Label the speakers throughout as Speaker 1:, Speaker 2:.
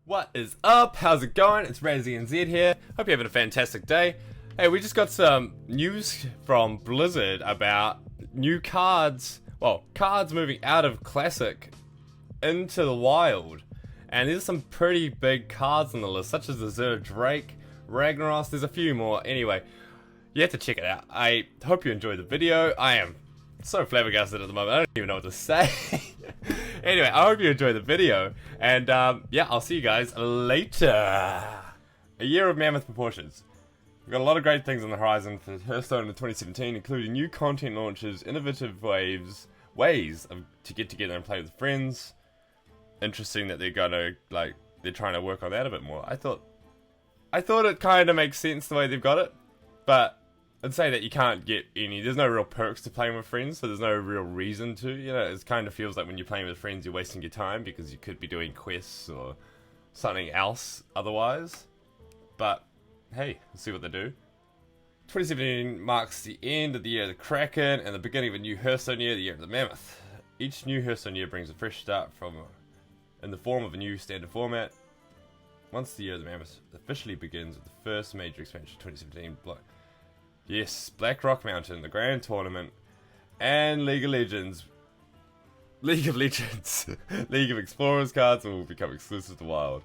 Speaker 1: What is up? How's it going? It's RazzyNZ here. Hope you're having a fantastic day. Hey, we just got some news from Blizzard about new cards. Well, cards moving out of Classic into the Wild. And there's some pretty big cards on the list, such as the Azure Drake, Ragnaros, there's a few more. Anyway, you have to check it out. I hope you enjoyed the video. I am so flabbergasted at the moment, I don't even know what to say. Anyway, I hope you enjoyed the video, and yeah, I'll see you guys later. A year of Mammoth proportions. We've got a lot of great things on the horizon for Hearthstone in 2017, including new content launches, innovative ways to get together and play with friends. Interesting that they're trying to work on that a bit more. I thought it kind of makes sense the way they've got it, but I'd say that you can't get there's no real perks to playing with friends, so there's no real reason to, it kind of feels like when you're playing with friends you're wasting your time because you could be doing quests or something else otherwise. But hey, let's see what they do. 2017 marks the end of the year of the Kraken and the beginning of a new Hearthstone year, the year of the Mammoth. Each new Hearthstone year brings a fresh start in the form of a new standard format. Once the year of the Mammoth officially begins with the first major expansion 2017 block. Yes, Black Rock Mountain, the Grand Tournament, and League of Legends, League of Explorers cards will become exclusive to Wild.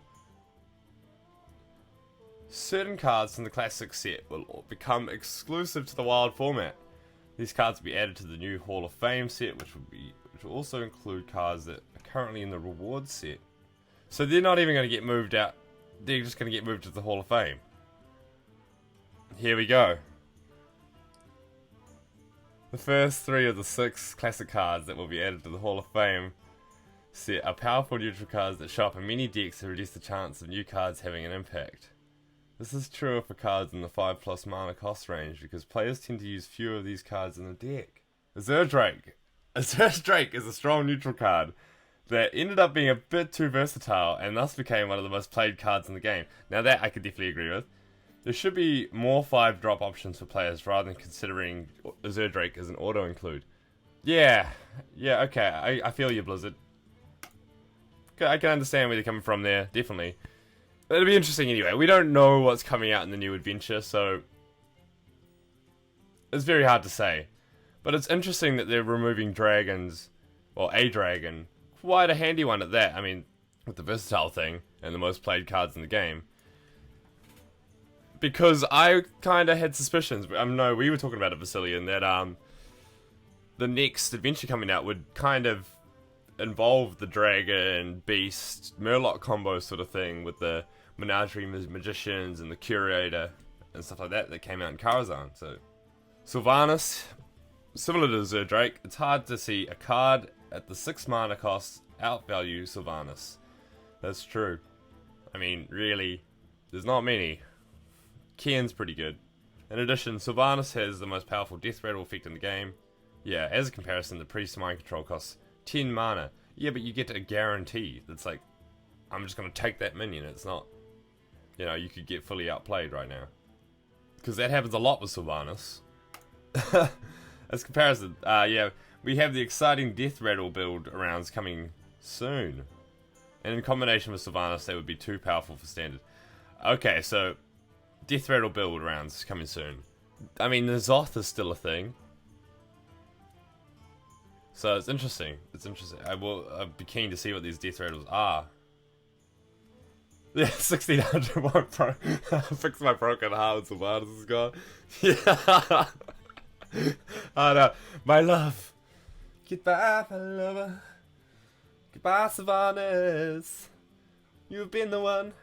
Speaker 1: Certain cards from the Classic set will become exclusive to the Wild format. These cards will be added to the new Hall of Fame set, which will also include cards that are currently in the Rewards set. So they're not even going to get moved out, they're just going to get moved to the Hall of Fame. Here we go. The first 3 of the 6 classic cards that will be added to the Hall of Fame set are powerful neutral cards that show up in many decks to reduce the chance of new cards having an impact. This is true for cards in the 5+ mana cost range because players tend to use fewer of these cards in the deck. Azure Drake. Azure Drake is a strong neutral card that ended up being a bit too versatile and thus became one of the most played cards in the game. Now that I could definitely agree with. There should be more 5-drop options for players rather than considering Azure Drake as an auto-include. Yeah, okay, I feel you, Blizzard. I can understand where they're coming from there, definitely. It'll be interesting anyway. We don't know what's coming out in the new adventure, so it's very hard to say. But it's interesting that they're removing dragons, or a dragon. Quite a handy one at that. I mean, with the versatile thing and the most played cards in the game. Because I kind of had suspicions. No, we were talking about it, Vasilian, that the next adventure coming out would kind of involve the dragon, beast, murloc combo sort of thing with the menagerie magicians and the curator and stuff like that came out in Karazhan. So, Sylvanas, similar to Azure Drake, it's hard to see a card at the 6 mana cost outvalue Sylvanas. That's true. I mean, really, there's not many. Kian's pretty good. In addition, Sylvanas has the most powerful death rattle effect in the game. Yeah, as a comparison, the Priest Mind Control costs 10 mana. Yeah, but you get a guarantee. That's like, I'm just going to take that minion. It's not, you could get fully outplayed right now. Because that happens a lot with Sylvanas. As comparison, yeah, we have the exciting death rattle build rounds coming soon. And in combination with Sylvanas, they would be too powerful for standard. Okay, so Death Rattle build rounds coming soon. I mean, the Zoth is still a thing. So it's interesting. It's interesting. I'd be keen to see what these Death Rattles are. Yeah, 1600 fix my broken heart, Sylvanas is gone. Yeah. Oh no. My love. Goodbye, my lover. Goodbye, Sylvanas. You've been the one.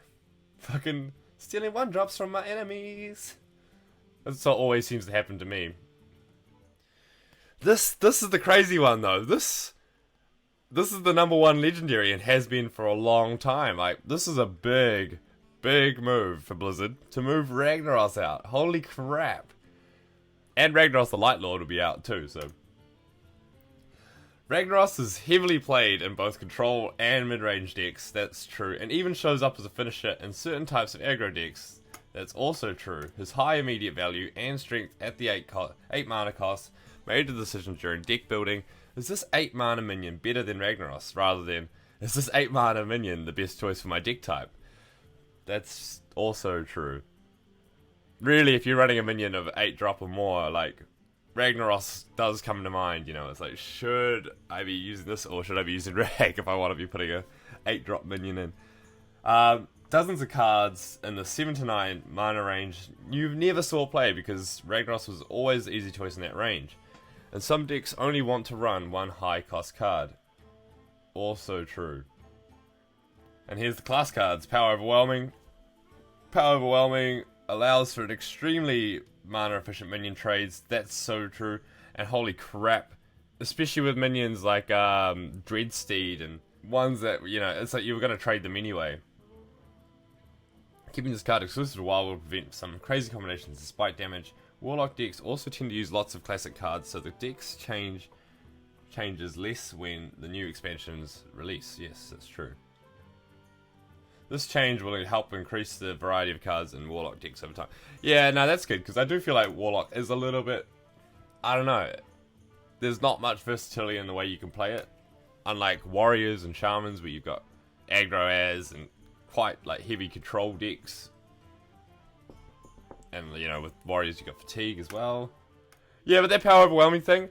Speaker 1: Fucking stealing 1-drops from my enemies. That's what always seems to happen to me. This is the crazy one though. This is the #1 legendary and has been for a long time. Like, this is a big move for Blizzard to move Ragnaros out. Holy crap. And Ragnaros the Light Lord will be out too, so. Ragnaros is heavily played in both control and mid-range decks, that's true, and even shows up as a finisher in certain types of aggro decks, that's also true. His high immediate value and strength at the 8 mana cost made the decision during deck building, is this 8 mana minion better than Ragnaros, rather than, is this 8 mana minion the best choice for my deck type? That's also true. Really, if you're running a minion of 8 drop or more, like, Ragnaros does come to mind, you know, it's like, should I be using this or should I be using Rag if I want to be putting a 8 drop minion in? Dozens of cards in the 7 to 9 mana range you never saw play because Ragnaros was always the easy choice in that range. And some decks only want to run one high cost card. Also true. And here's the class cards. Power Overwhelming. Power Overwhelming allows for an extremely mana efficient minion trades. That's so true. And holy crap. Especially with minions like Dreadsteed and ones that, you know, it's like you were going to trade them anyway. Keeping this card exclusive to WoW will prevent some crazy combinations despite damage. Warlock decks also tend to use lots of classic cards, so the decks changes less when the new expansions release. Yes, that's true. This change will help increase the variety of cards in Warlock decks over time. Yeah, no, that's good, because I do feel like Warlock is a little bit... I don't know. There's not much versatility in the way you can play it. Unlike Warriors and Shamans, where you've got aggro as and quite like heavy control decks. And, you know, with Warriors you've got Fatigue as well. Yeah, but that Power Overwhelming thing,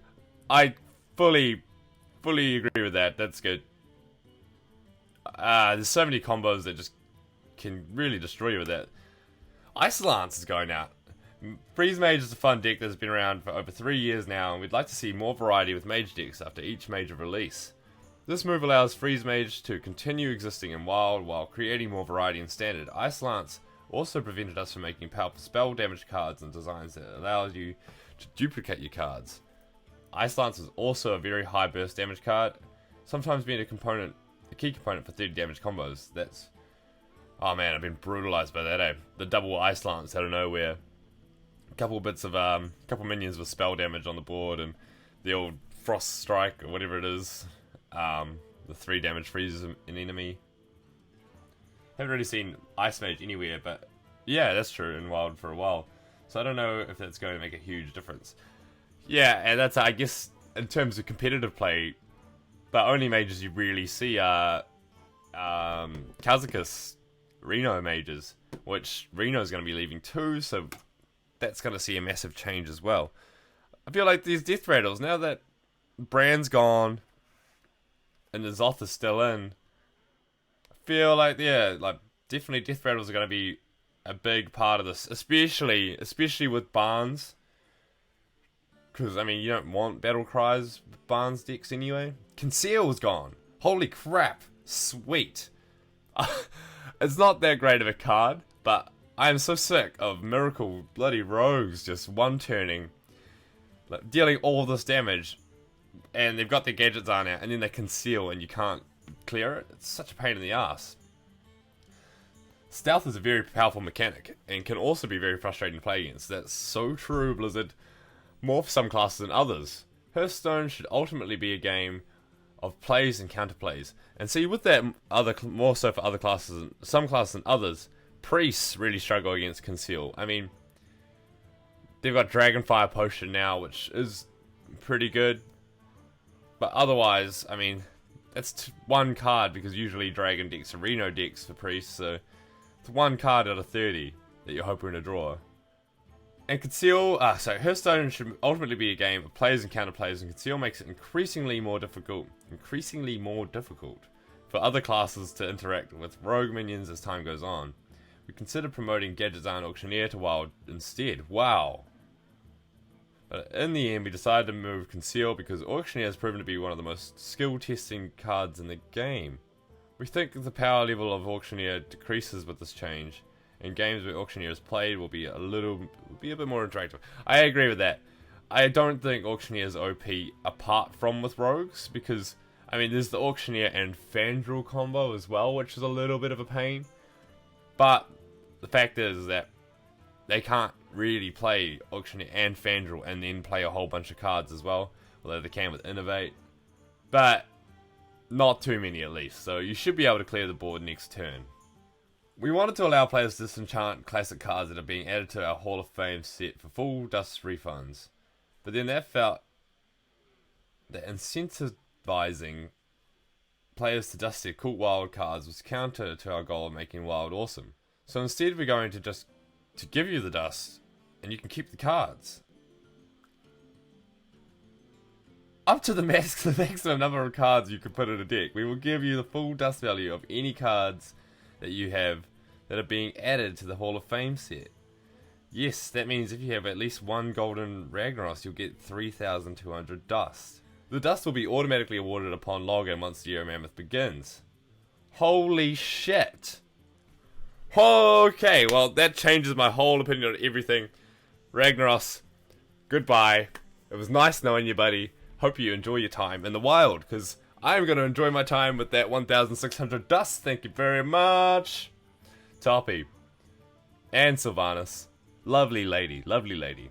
Speaker 1: I fully agree with that. That's good. There's so many combos that just can really destroy you with that. Ice Lance is going out. Freeze Mage is a fun deck that's been around for over 3 years now, and we'd like to see more variety with Mage decks after each major release. This move allows Freeze Mage to continue existing in Wild while creating more variety in Standard. Ice Lance also prevented us from making powerful spell damage cards and designs that allows you to duplicate your cards. Ice Lance is also a very high burst damage card, sometimes being a key component for 30 damage combos. That's... oh man, I've been brutalized by that, eh? The double Ice Lance out of nowhere. A couple bits of, couple minions with spell damage on the board, and the old Frost Strike, or whatever it is. The 3 damage freezes an enemy. Haven't really seen Ice Mage anywhere, but yeah, that's true, in Wild for a while. So I don't know if that's going to make a huge difference. Yeah, and that's, I guess, in terms of competitive play, the only mages you really see are Kazakus Reno mages, which Reno's going to be leaving too, so that's going to see a massive change as well. I feel like these Death Rattles, now that Brand's gone and the Zoth is still in, I feel like, yeah, like definitely Death Rattles are going to be a big part of this, especially with Barnes. Because, I mean, you don't want Battle Cries with Barnes decks anyway. Conceal's gone. Holy crap. Sweet. It's not that great of a card, but I am so sick of Miracle bloody Rogues just one-turning, like, dealing all this damage, and they've got their gadgets on out, and then they conceal and you can't clear it. It's such a pain in the ass. Stealth is a very powerful mechanic, and can also be very frustrating to play against. That's so true, Blizzard. More for some classes than others. Hearthstone should ultimately be a game of plays and counterplays. And see, with that, more so for other classes, some classes than others, priests really struggle against conceal. I mean, they've got Dragonfire Potion now, which is pretty good. But otherwise, I mean, that's one card, because usually Dragon decks are Reno decks for priests, so it's one card out of 30 that you're hoping to draw. And Conceal, Hearthstone should ultimately be a game of players and counterplays, and Conceal makes it increasingly more difficult for other classes to interact with rogue minions as time goes on. We considered promoting Gadget Design Auctioneer to Wild instead. Wow. But in the end, we decided to move Conceal because Auctioneer has proven to be one of the most skill-testing cards in the game. We think the power level of Auctioneer decreases with this change, and games where Auctioneer is played will be a bit more interactive. I agree with that. I don't think Auctioneer is OP apart from with Rogues, because, I mean, there's the Auctioneer and Fandral combo as well, which is a little bit of a pain. But the fact is that they can't really play Auctioneer and Fandral and then play a whole bunch of cards as well, although they can with Innovate. But not too many at least, so you should be able to clear the board next turn. We wanted to allow players to disenchant classic cards that are being added to our Hall of Fame set for full dust refunds. But then that felt that incentivizing players to dust their cool Wild cards was counter to our goal of making Wild awesome. So instead we're going to just to give you the dust, and you can keep the cards. Up to the maximum number of cards you can put in a deck. We will give you the full dust value of any cards that you have that are being added to the Hall of Fame set. Yes, that means if you have at least one golden Ragnaros, you'll get 3,200 dust. The dust will be automatically awarded upon login once the Year of Mammoth begins. Holy shit! Okay, well that changes my whole opinion on everything. Ragnaros, goodbye. It was nice knowing you, buddy. Hope you enjoy your time in the wild, because I'm going to enjoy my time with that 1,600 dust. Thank you very much. Toppy. And Sylvanas. Lovely lady, lovely lady.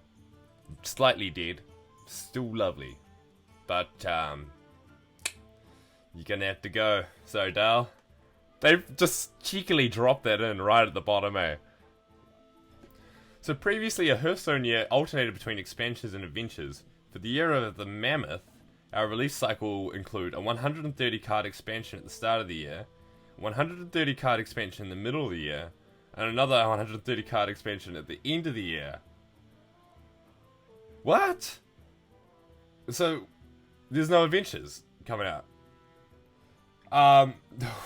Speaker 1: Slightly dead. Still lovely. But, you're gonna have to go. So, Dal. They've just cheekily dropped that in right at the bottom, eh? So previously, a Hearthstone year alternated between expansions and adventures. For the year of the Mammoth, our release cycle will include a 130 card expansion at the start of the year, a 130 card expansion in the middle of the year, and another 130 card expansion at the end of the year. What? So, there's no adventures coming out.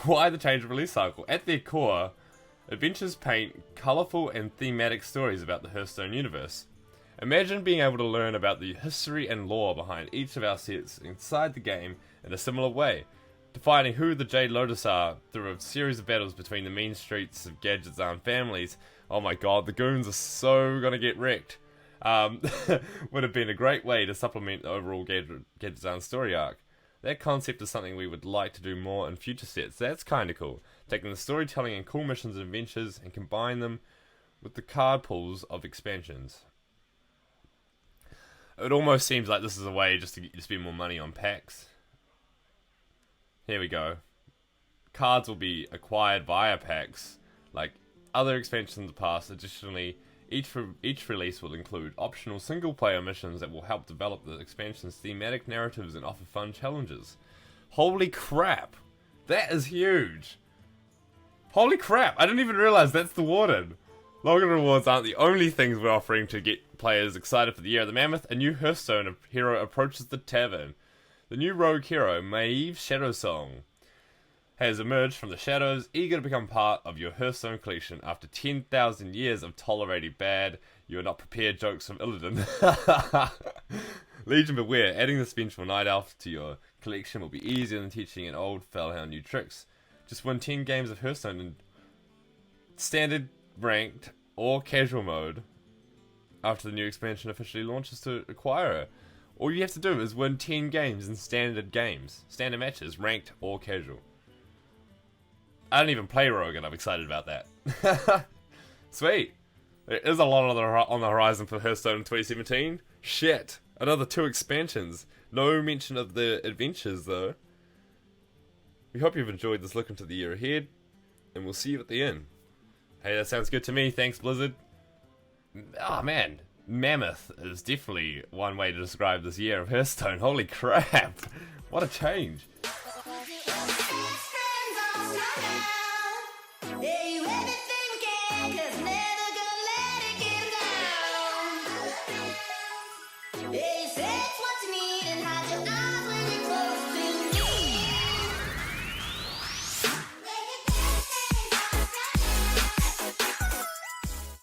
Speaker 1: Why the change of release cycle? At their core, adventures paint colourful and thematic stories about the Hearthstone universe. Imagine being able to learn about the history and lore behind each of our sets inside the game in a similar way, defining who the Jade Lotus are through a series of battles between the mean streets of Gadgetzan families. Oh my god, the goons are so gonna get wrecked. Would have been a great way to supplement the overall Gadgetzan story arc. That concept is something we would like to do more in future sets. That's kinda cool. Taking the storytelling and cool missions and adventures and combine them with the card pools of expansions. It almost seems like this is a way just to get you to spend more money on packs. Here we go. Cards will be acquired via packs, like other expansions in the past. Additionally, each release will include optional single-player missions that will help develop the expansion's thematic narratives and offer fun challenges. Holy crap! That is huge! Holy crap! I didn't even realize that's the Warden! Login rewards aren't the only things we're offering to get players excited for the Year of the Mammoth. A new Hearthstone hero approaches the tavern. The new rogue hero, Maeve Shadowsong, has emerged from the shadows, eager to become part of your Hearthstone collection. After 10,000 years of tolerating bad, you are not prepared jokes from Illidan. Legion beware, adding this vengeful night elf to your collection will be easier than teaching an old fellhound new tricks. Just win 10 games of Hearthstone in standard, ranked, or casual mode after the new expansion officially launches to acquire her. All you have to do is win 10 games in standard matches, ranked or casual. I don't even play Rogue and I'm excited about that. Sweet. There is a lot on the horizon for Hearthstone in 2017. Shit. Another 2 expansions. No mention of the adventures though. We hope you've enjoyed this look into the year ahead, and we'll see you at the end. Hey, that sounds good to me. Thanks, Blizzard. Oh man, Mammoth is definitely one way to describe this year of Hearthstone. Holy crap. What a change.
Speaker 2: Yeah.